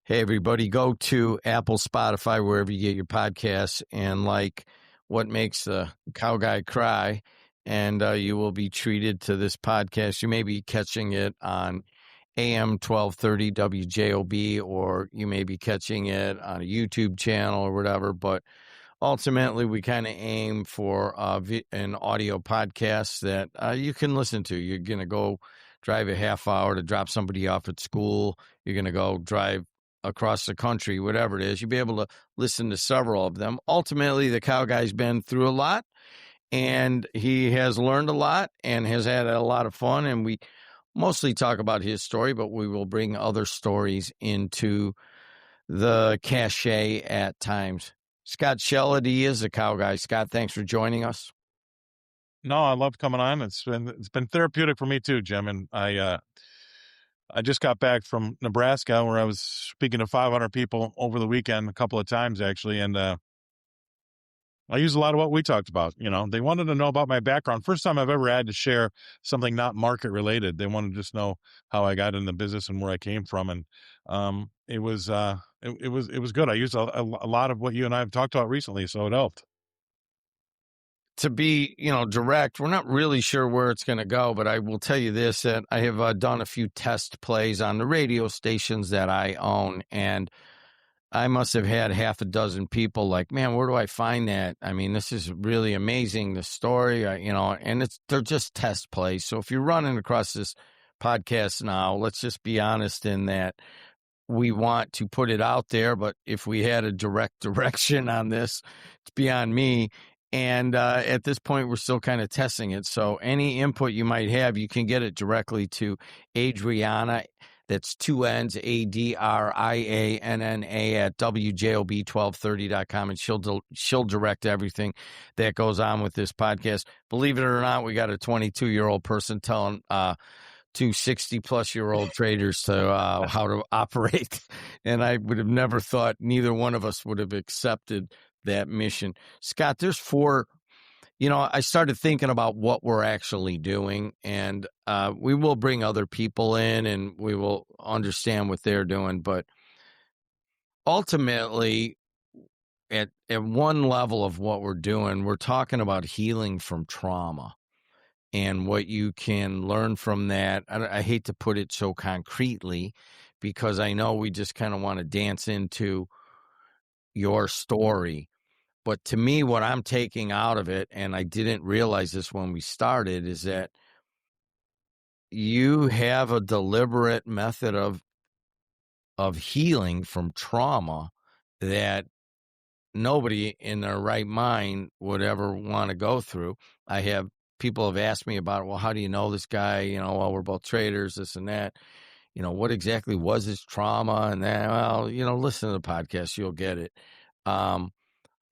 Hey, everybody, go to Apple, Spotify, wherever you get your podcasts, and like What Makes the Cow Guy Cry, and you will be treated to this podcast. You may be catching it on AM 1230 WJOB, or you may be catching it on a YouTube channel or whatever, but ultimately we kind of aim for an audio podcast that you can listen to. You're going to go drive a half hour to drop somebody off at school. You're going to go drive across the country, whatever it is. You'll be able to listen to several of them. Ultimately, the cow guy's been through a lot, and he has learned a lot and has had a lot of fun. And we mostly talk about his story, but we will bring other stories into the cachet at times. Scott Shellady is a cow guy. Scott, thanks for joining us. No, I love coming on. It's been therapeutic for me too, Jim. And I just got back from Nebraska, where I was speaking to 500 people over the weekend, a couple of times actually, and I used a lot of what we talked about. You know, they wanted to know about my background. First time I've ever had to share something not market related. They wanted to just know how I got in the business and where I came from, and it was good. I used a lot of what you and I have talked about recently, so it helped. To be, direct, we're not really sure where it's going to go, but I will tell you this, that I have done a few test plays on the radio stations that I own, and I must have had half a dozen people like, man, where do I find that? I mean, this is really amazing, the story, and they're just test plays. So if you're running across this podcast now, let's just be honest in that we want to put it out there, but if we had a direct direction on this, it's beyond me. And at this point, we're still kind of testing it. So any input you might have, you can get it directly to Adriana. That's 2 N's, ADRIANNA at WJOB1230.com. And she'll direct everything that goes on with this podcast. Believe it or not, we got a 22-year-old person telling to 60-plus-year-old traders to how to operate. And I would have never thought neither one of us would have accepted that mission. Scott, there's 4, I started thinking about what we're actually doing, and we will bring other people in and we will understand what they're doing. But ultimately, at one level of what we're doing, we're talking about healing from trauma and what you can learn from that. I hate to put it so concretely because I know we just kind of want to dance into your story. But to me, what I'm taking out of it, and I didn't realize this when we started, is that you have a deliberate method of healing from trauma that nobody in their right mind would ever want to go through. People have asked me about, well, how do you know this guy? Well, we're both traders, this and that. What exactly was his trauma and that? Well, listen to the podcast, you'll get it.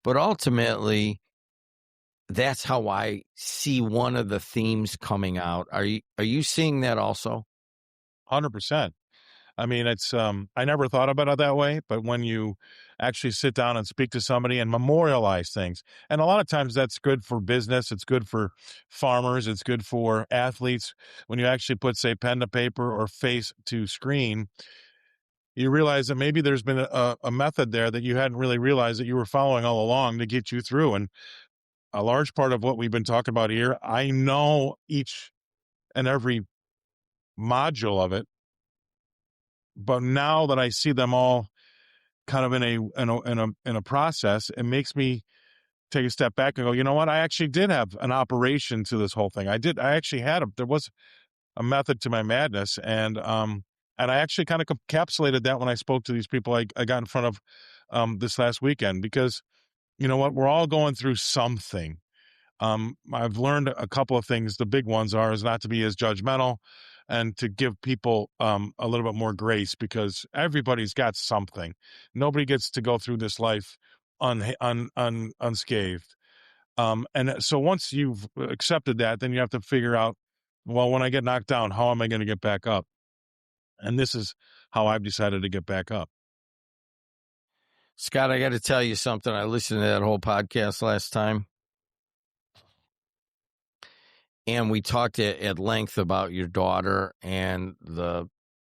But ultimately, that's how I see one of the themes coming out. Are you seeing that also? 100%. I mean, it's I never thought about it that way, but when you actually sit down and speak to somebody and memorialize things, and a lot of times that's good for business, it's good for farmers, it's good for athletes. When you actually put, say, pen to paper or face to screen, you realize that maybe there's been a method there that you hadn't really realized that you were following all along to get you through. And a large part of what we've been talking about here, I know each and every module of it, but now that I see them all kind of in a process, it makes me take a step back and go, you know what? I actually did have an operation to this whole thing. I actually there was a method to my madness. And I actually kind of encapsulated that when I spoke to these people I got in front of this last weekend, because you know what? We're all going through something. I've learned a couple of things. The big ones is not to be as judgmental and to give people a little bit more grace, because everybody's got something. Nobody gets to go through this life unscathed. And so once you've accepted that, then you have to figure out, well, when I get knocked down, how am I going to get back up? And this is how I've decided to get back up. Scott, I got to tell you something. I listened to that whole podcast last time, and we talked at length about your daughter and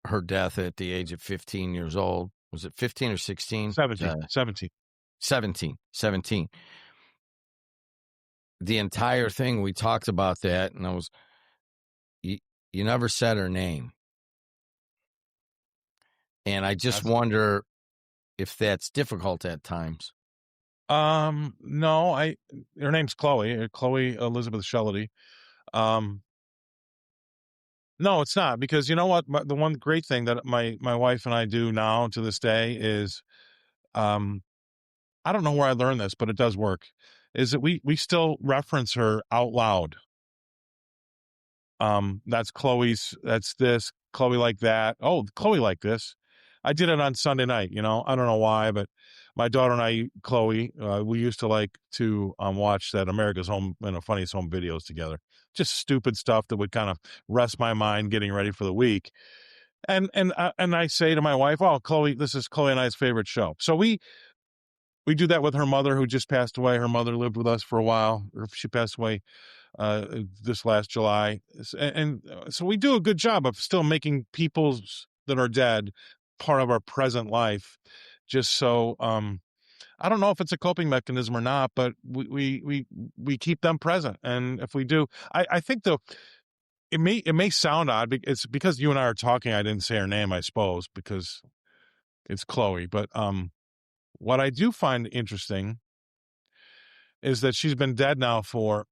her death at the age of 15 years old. Was it 15 or 16? 17. 17. The entire thing, we talked about that, and you never said her name. And I just wonder if that's difficult at times. No, her name's Chloe Elizabeth Shellady. No, it's not, because you know what? The one great thing that my wife and I do now to this day is, I don't know where I learned this, but it does work, is that we still reference her out loud. That's this, Chloe like that. Oh, Chloe like this. I did it on Sunday night, I don't know why, but my daughter and I, Chloe, we used to like to watch that America's Home and Funniest Home videos together. Just stupid stuff that would kind of rest my mind getting ready for the week. And I say to my wife, "Oh, Chloe, this is Chloe and I's favorite show." So we do that with her mother, who just passed away. Her mother lived with us for a while. She passed away this last July. And so we do a good job of still making people that are dead part of our present life. Just so, I don't know if it's a coping mechanism or not, but we keep them present. And if we do, I think though, it may sound odd. It's because you and I are talking. I didn't say her name, I suppose, because it's Chloe. But what I do find interesting is that she's been dead now for,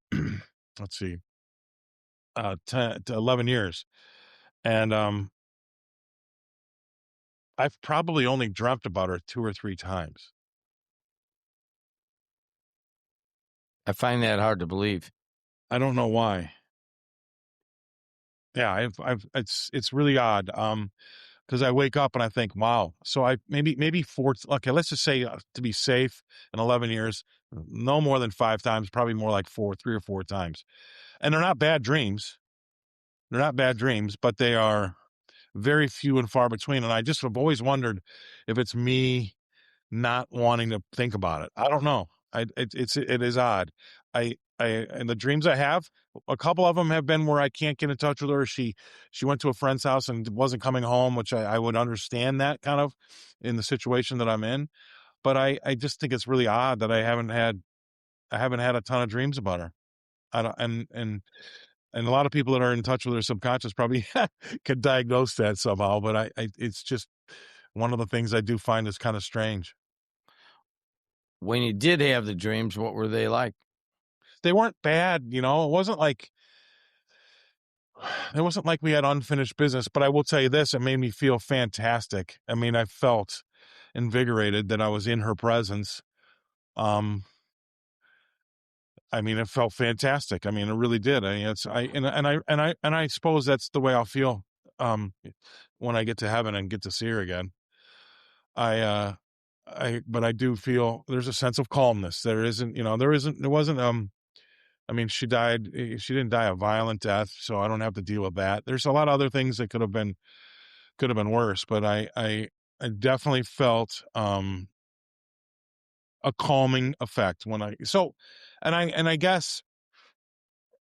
let's see, 10 to 11 years. And I've probably only dreamt about her 2 or 3 times. I find that hard to believe. I don't know why. Yeah, it's really odd. Because I wake up and I think, wow. So I maybe 4. Okay, let's just say, to be safe, in 11 years, no more than 5 times, probably more like 3 or 4 times. And they're not bad dreams. They're not bad dreams, but they are very few and far between. And I just have always wondered if it's me not wanting to think about it. I don't know. It is odd. And the dreams I have, a couple of them have been where I can't get in touch with her. She went to a friend's house and wasn't coming home, which I would understand that kind of in the situation that I'm in. But I just think it's really odd that I haven't had a ton of dreams about her. I don't, and a lot of people that are in touch with their subconscious probably could diagnose that somehow, but it's just one of the things I do find is kind of strange. When you did have the dreams, what were they like? They weren't bad, it wasn't like we had unfinished business, but I will tell you this, it made me feel fantastic. I mean, I felt invigorated that I was in her presence. It felt fantastic. I mean, it really did. I suppose that's the way I'll feel when I get to heaven and get to see her again. But I do feel there's a sense of calmness. There wasn't. She died. She didn't die a violent death, so I don't have to deal with that. There's a lot of other things that could have been worse, but I definitely felt a calming effect I guess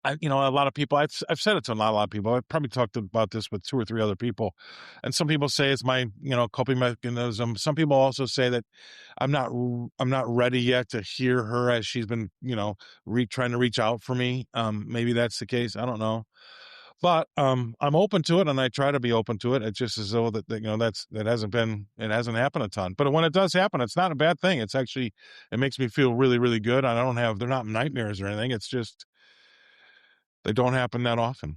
a lot of people, I've said it to a lot of people. I've probably talked about this with 2 or 3 other people, and some people say it's my coping mechanism. Some people also say that I'm not ready yet to hear her as she's been trying to reach out for me. Maybe that's the case. I don't know. But I'm open to it, and I try to be open to it. It's just as though it hasn't happened a ton. But when it does happen, it's not a bad thing. It's actually, it makes me feel really, really good. They're not nightmares or anything. It's just, they don't happen that often.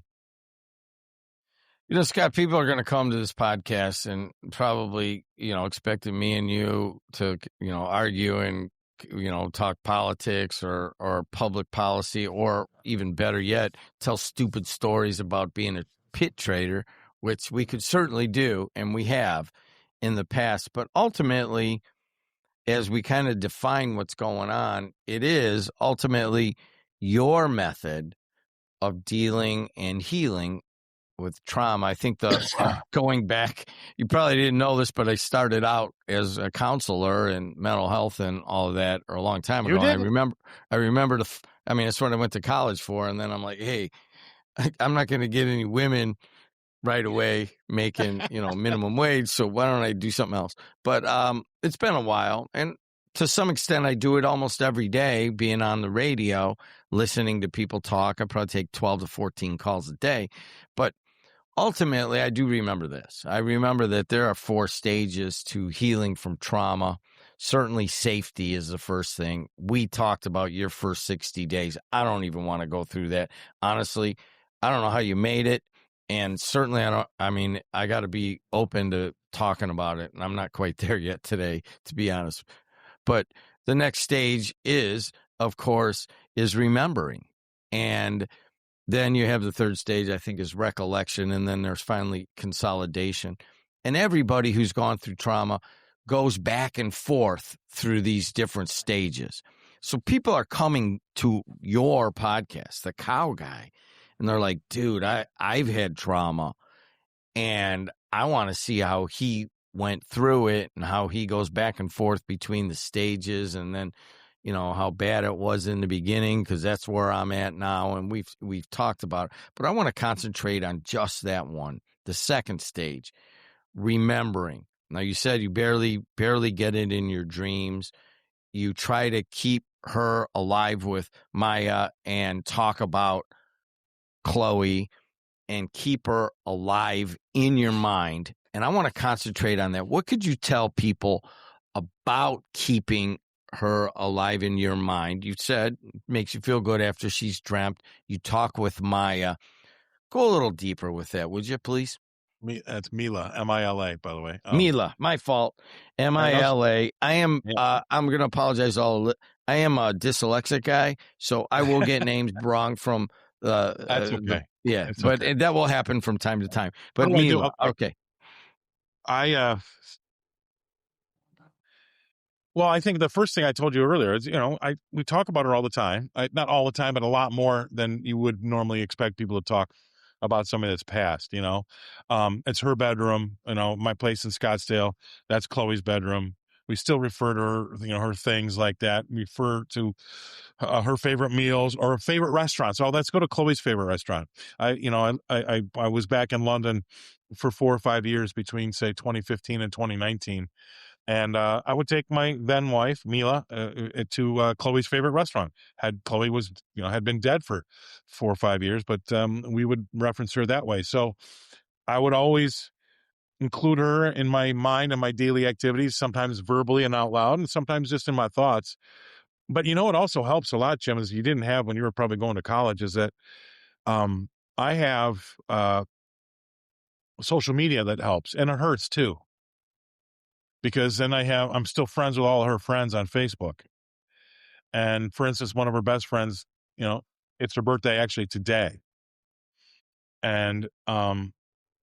Scott, people are going to come to this podcast and probably, expecting me and you to, argue and, talk politics or public policy, or even better yet, tell stupid stories about being a pit trader, which we could certainly do, and we have in the past. But ultimately, as we kind of define what's going on, it is ultimately your method of dealing and healing with trauma. I think going back, you probably didn't know this, but I started out as a counselor in mental health and all of that a long time ago. You did? I remember that's what I went to college for. And then I'm like, hey, I'm not going to get any women right away making, minimum wage. So why don't I do something else? But it's been a while. And to some extent, I do it almost every day, being on the radio, listening to people talk. I probably take 12 to 14 calls a day. But ultimately, I do remember this. I remember that there are 4 stages to healing from trauma. Certainly, safety is the first thing. We talked about your first 60 days. I don't even want to go through that. Honestly, I don't know how you made it. And certainly, I got to be open to talking about it. And I'm not quite there yet today, to be honest. But the next stage is, of course, is remembering. And then you have the third stage, I think, is recollection. And then there's finally consolidation. And everybody who's gone through trauma goes back and forth through these different stages. So people are coming to your podcast, The Cow Guy, and they're like, dude, I've had trauma and I want to see how he went through it and how he goes back and forth between the stages, and then how bad it was in the beginning, because that's where I'm at now, and we've talked about it. But I want to concentrate on just that one, the second stage, remembering. Now, you said you barely get it in your dreams. You try to keep her alive with Maya and talk about Chloe and keep her alive in your mind. And I want to concentrate on that. What could you tell people about keeping her alive in your mind? You said it makes you feel good after she's dreamt. You talk with Maya. Go a little deeper with that, would you, please? That's Mila, Mila, by the way. Mila, my fault. Mila. I am. Yeah. I'm going to apologize. I am a dyslexic guy, so I will get names wrong from. That's okay. It's but okay. that will happen from time to time. But What do I do? Mila, okay. Well, I think the first thing I told you earlier is, we talk about her all the time. Not all the time, but a lot more than you would normally expect people to talk about somebody that's passed. It's her bedroom. My place in Scottsdale, that's Chloe's bedroom. We still refer to her, her things like that. We refer to her favorite meals or favorite restaurants. Oh, let's go to Chloe's favorite restaurant. I was back in London for 4 or 5 years between, say, 2015 and 2019. And I would take my then wife, Mila, to Chloe's favorite restaurant. Chloe had been dead for 4 or 5 years, but we would reference her that way. So I would always include her in my mind and my daily activities, sometimes verbally and out loud, and sometimes just in my thoughts. But it also helps a lot, Jim, as you didn't have when you were probably going to college, is that I have social media that helps, and it hurts too. Because then I'm still friends with all her friends on Facebook. And for instance, one of her best friends, it's her birthday actually today. And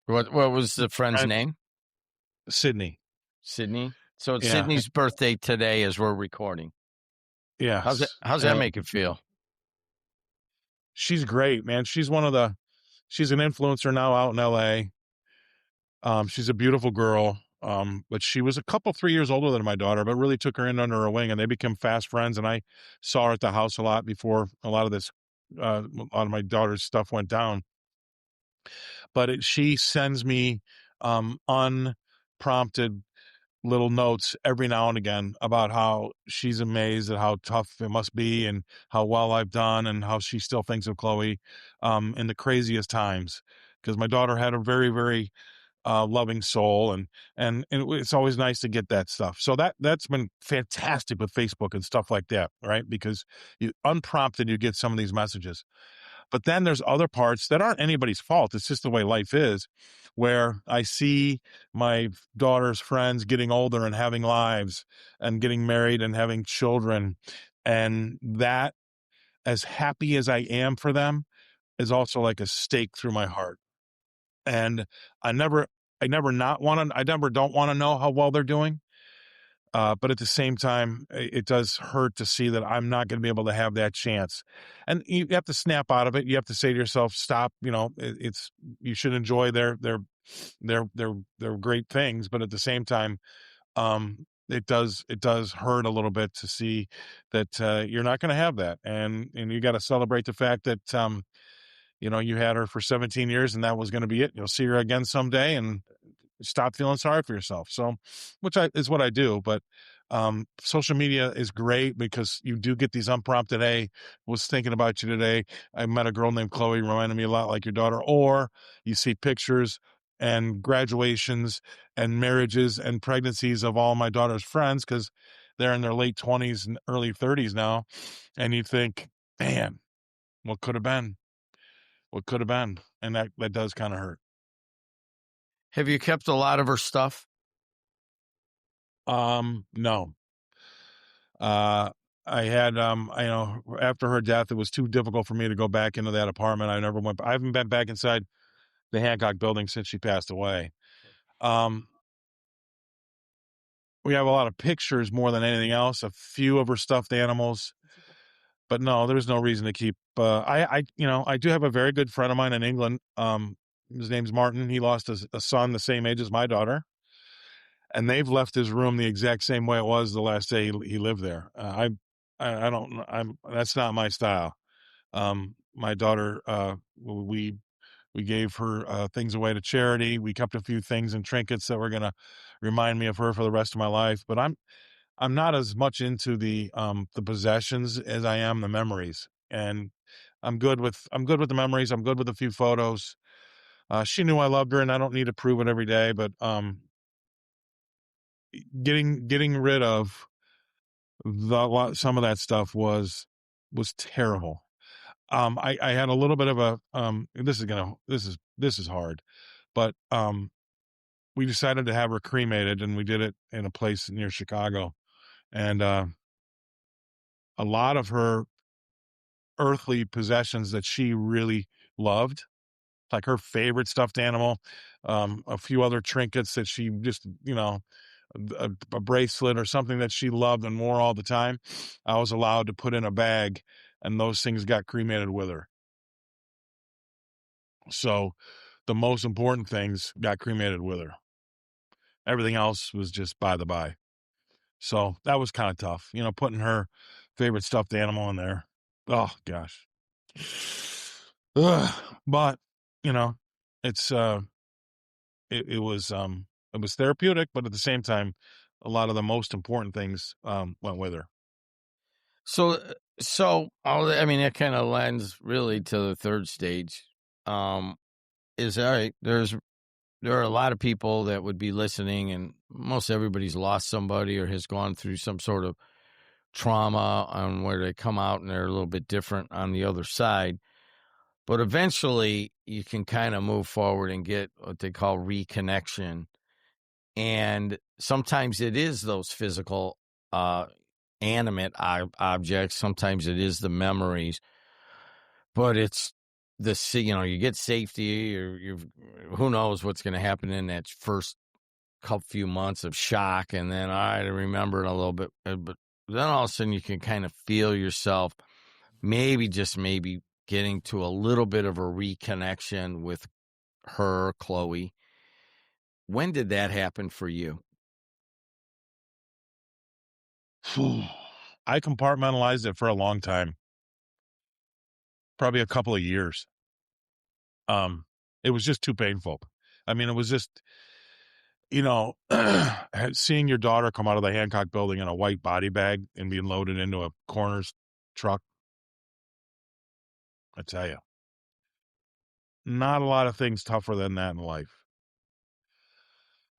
What was the friend's name? Sydney. Sydney. So it's Yeah. Sydney's birthday today as we're recording. Yeah. How's that make you feel? She's great, man. She's an influencer now out in LA. She's a beautiful girl. But she was a couple, 3 years older than my daughter, but really took her in under her wing, and they became fast friends. And I saw her at the house a lot before a lot of my daughter's stuff went down. But she sends me unprompted little notes every now and again about how she's amazed at how tough it must be and how well I've done and how she still thinks of Chloe in the craziest times. Because my daughter had a very, very loving soul, and it's always nice to get that stuff. So that's been fantastic with Facebook and stuff like that, right? Because unprompted, you get some of these messages. But then there's other parts that aren't anybody's fault. It's just the way life is, where I see my daughter's friends getting older and having lives and getting married and having children. And that, as happy as I am for them, is also like a stake through my heart. And I never don't want to know how well they're doing. But at the same time, it does hurt to see that I'm not going to be able to have that chance. And you have to snap out of it. You have to say to yourself, stop, you should enjoy their great things. But at the same time, it does hurt a little bit to see that you're not going to have that. And you got to celebrate the fact that, you had her for 17 years and that was going to be it. You'll see her again someday and stop feeling sorry for yourself. So, is what I do. But social media is great because you do get these unprompted, hey, was thinking about you today. I met a girl named Chloe, reminded me a lot like your daughter. Or you see pictures and graduations and marriages and pregnancies of all my daughter's friends because they're in their late 20s and early 30s now. And you think, man, what could have been? What could have been? And that does kind of hurt. Have you kept a lot of her stuff? No. I had, after her death, it was too difficult for me to go back into that apartment. I haven't been back inside the Hancock building since she passed away. Um, we have a lot of pictures more than anything else, a few of her stuffed animals, but no, there's no reason to keep, I do have a very good friend of mine in England. His name's Martin. He lost a son the same age as my daughter. And they've left his room the exact same way it was the last day he lived there. I don't, that's not my style. My daughter, we gave her things away to charity. We kept a few things and trinkets that were going to remind me of her for the rest of my life. But I'm not as much into the possessions as I am the memories. And I'm good with the memories. I'm good with a few photos. She knew I loved her, and I don't need to prove it every day. But getting rid of some of that stuff was terrible. I had a little bit of a this is hard, but we decided to have her cremated, and we did it in a place near Chicago, and a lot of her earthly possessions that she really loved, like her favorite stuffed animal, a few other trinkets that she just, a bracelet or something that she loved and wore all the time, I was allowed to put in a bag, and those things got cremated with her. So the most important things got cremated with her. Everything else was just by the by. So that was kind of tough, putting her favorite stuffed animal in there. Oh gosh. Ugh. But, it's it was therapeutic, but at the same time, a lot of the most important things went with her. I mean, that kind of lends really to the third stage. Is all right. There are a lot of people that would be listening, and most everybody's lost somebody or has gone through some sort of trauma on where they come out and they're a little bit different on the other side. But eventually you can kind of move forward and get what they call reconnection. And sometimes it is those physical, animate objects. Sometimes it is the memories, but it's you get safety, or who knows what's going to happen in that first couple few months of shock, and then I remember it a little bit, but then all of a sudden you can kind of feel yourself maybe getting to a little bit of a reconnection with her, Chloe. When did that happen for you? I compartmentalized it for a long time, probably a couple of years. It was just too painful. I mean, it was just, seeing your daughter come out of the Hancock building in a white body bag and being loaded into a coroner's truck. I tell you, not a lot of things tougher than that in life.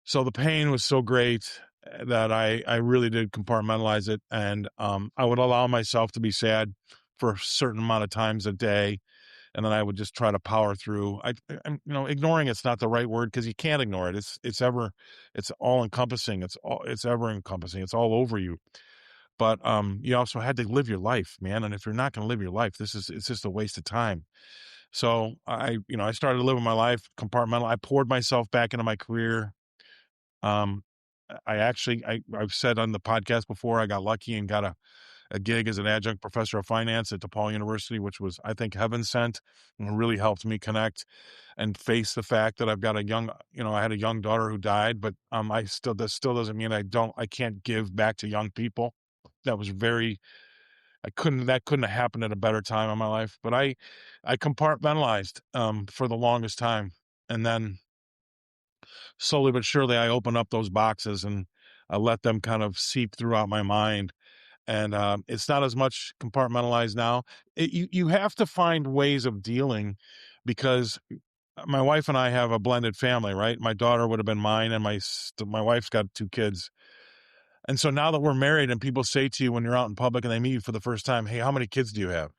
So the pain was so great that I really did compartmentalize it. And I would allow myself to be sad for a certain amount of times a day. And then I would just try to power through. Ignoring it's not the right word because you can't ignore it. It's all encompassing. It's ever encompassing. It's all over you. But you also had to live your life, man. And if you're not going to live your life, it's just a waste of time. So I started living my life compartmental. I poured myself back into my career. Um, I've said on the podcast before, I got lucky and got a gig as an adjunct professor of finance at DePaul University, which was, I think, heaven sent, and really helped me connect and face the fact that I've got I had a young daughter who died, but that still doesn't mean I can't give back to young people. That was that couldn't have happened at a better time in my life. But I compartmentalized for the longest time. And then slowly but surely I opened up those boxes and I let them kind of seep throughout my mind. And it's not as much compartmentalized now. You have to find ways of dealing, because my wife and I have a blended family, right? My daughter would have been mine, and my wife's got 2 kids. And so now that we're married and people say to you when you're out in public and they meet you for the first time, "Hey, how many kids do you have?"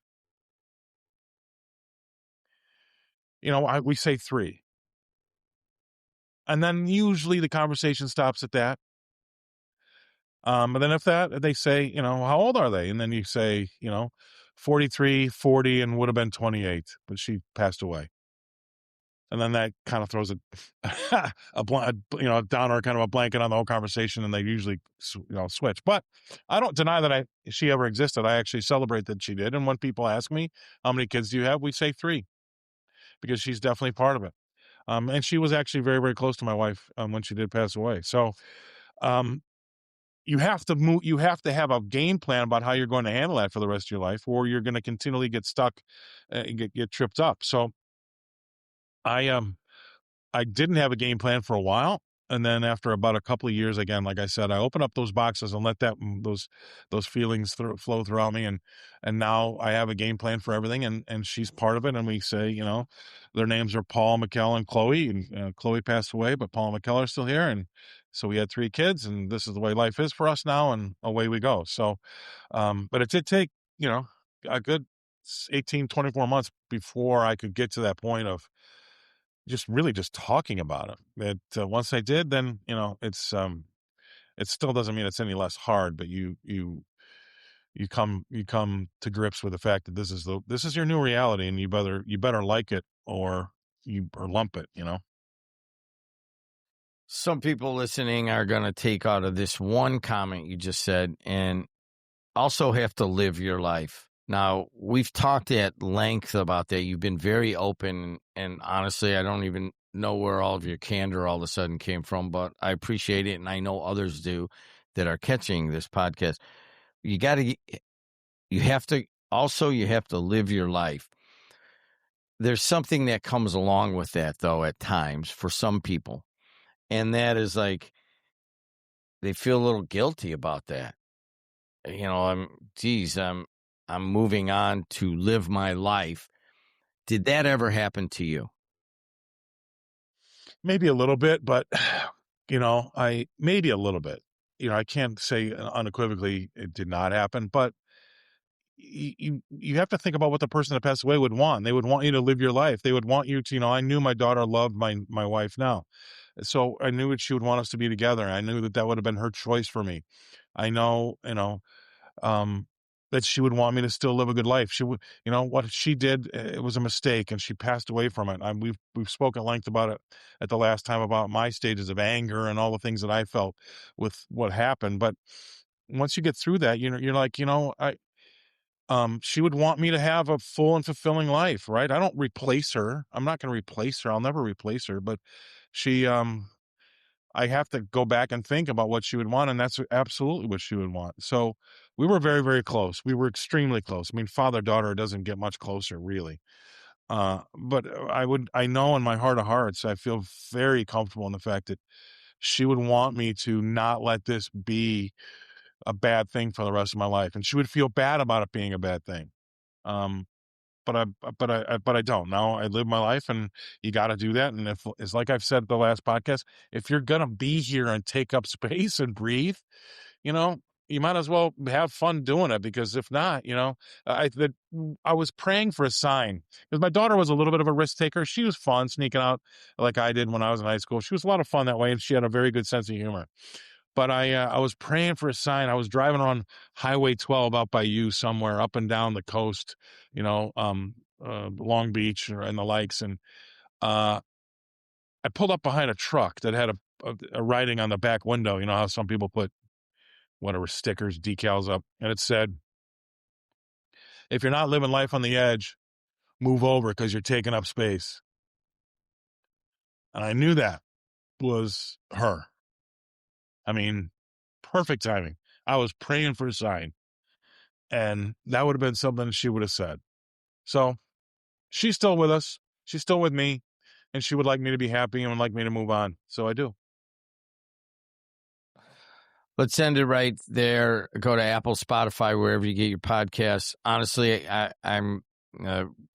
We say 3. And then usually the conversation stops at that. And then if they say, "How old are they?" And then you say, 43, 40, and would have been 28, but she passed away. And then that kind of throws a downer, kind of a blanket on the whole conversation, and they usually switch. But I don't deny that she ever existed. I actually celebrate that she did. And when people ask me, "How many kids do you have?" we say 3, because she's definitely part of it. And she was actually very, very close to my wife when she did pass away. So um, you have to move. You have to have a game plan about how you're going to handle that for the rest of your life, or you're going to continually get stuck, and get tripped up. So I I didn't have a game plan for a while, and then after about a couple of years, again, like I said, I opened up those boxes and let those feelings flow throughout me, and now I have a game plan for everything, and she's part of it. And we say, their names are Paul, Mikkel, and Chloe, and Chloe passed away, but Paul and Mikkel are still here, and so we had 3 kids, and this is the way life is for us now, and away we go. So, but it did take a good 18, 24 months before I could get to that point of just really just talking about it. Once I did, then it still doesn't mean it's any less hard, but you come to grips with the fact that this is your new reality, and you better like it, or lump it. Some people listening are going to take out of this one comment you just said and also have to live your life. Now, we've talked at length about that. You've been very open, and honestly, I don't even know where all of your candor all of a sudden came from, but I appreciate it, and I know others do that are catching this podcast. You have to live your life. There's something that comes along with that, though, at times for some people, and that is like they feel a little guilty about that. I'm moving on to live my life. Did that ever happen to you? Maybe a little bit, but I maybe a little bit. I can't say unequivocally it did not happen, but you have to think about what the person that passed away would want. They would want you to live your life. They would want you to, I knew my daughter loved my wife now. So I knew that she would want us to be together. I knew that would have been her choice for me. I know, um, that she would want me to still live a good life. She would, what she did, it was a mistake, and she passed away from it. We've spoken at length about it at the last time, about my stages of anger and all the things that I felt with what happened. But once you get through that, you're like, she would want me to have a full and fulfilling life, right? I don't replace her. I'm not going to replace her. I'll never replace her, but she, I have to go back and think about what she would want, and that's absolutely what she would want. So we were very, very close. We were extremely close. I mean, father-daughter doesn't get much closer, really. But I know in my heart of hearts, I feel very comfortable in the fact that she would want me to not let this be a bad thing for the rest of my life, and she would feel bad about it being a bad thing. Um, but I don't. Now I live my life, and you got to do that. And if it's like I've said the last podcast, if you're gonna be here and take up space and breathe, you know, you might as well have fun doing it. Because if not, I was praying for a sign, because my daughter was a little bit of a risk taker. She was fun sneaking out like I did when I was in high school. She was a lot of fun that way, and she had a very good sense of humor. But I was praying for a sign. I was driving on Highway 12 out by you somewhere, up and down the coast, Long Beach and the likes. And I pulled up behind a truck that had a writing on the back window. You know how some people put whatever stickers, decals up, and it said, "If you're not living life on the edge, move over, because you're taking up space." And I knew that was her. I mean, perfect timing. I was praying for a sign. And that would have been something she would have said. So she's still with us. She's still with me. And she would like me to be happy and would like me to move on. So I do. Let's end it right there. Go to Apple, Spotify, wherever you get your podcasts. Honestly, I'm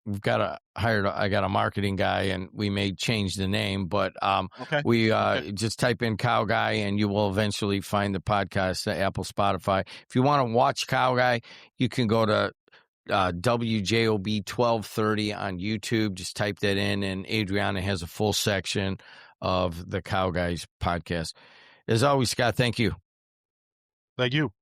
we've got I got a marketing guy, and we may change the name, but Okay. we Okay. just type in Cow Guy, and you will eventually find the podcast at Apple, Spotify. If you want to watch Cow Guy, you can go to WJOB 1230 on YouTube. Just type that in, and Adriana has a full section of the Cow Guys podcast. As always, Scott, thank you. Thank you.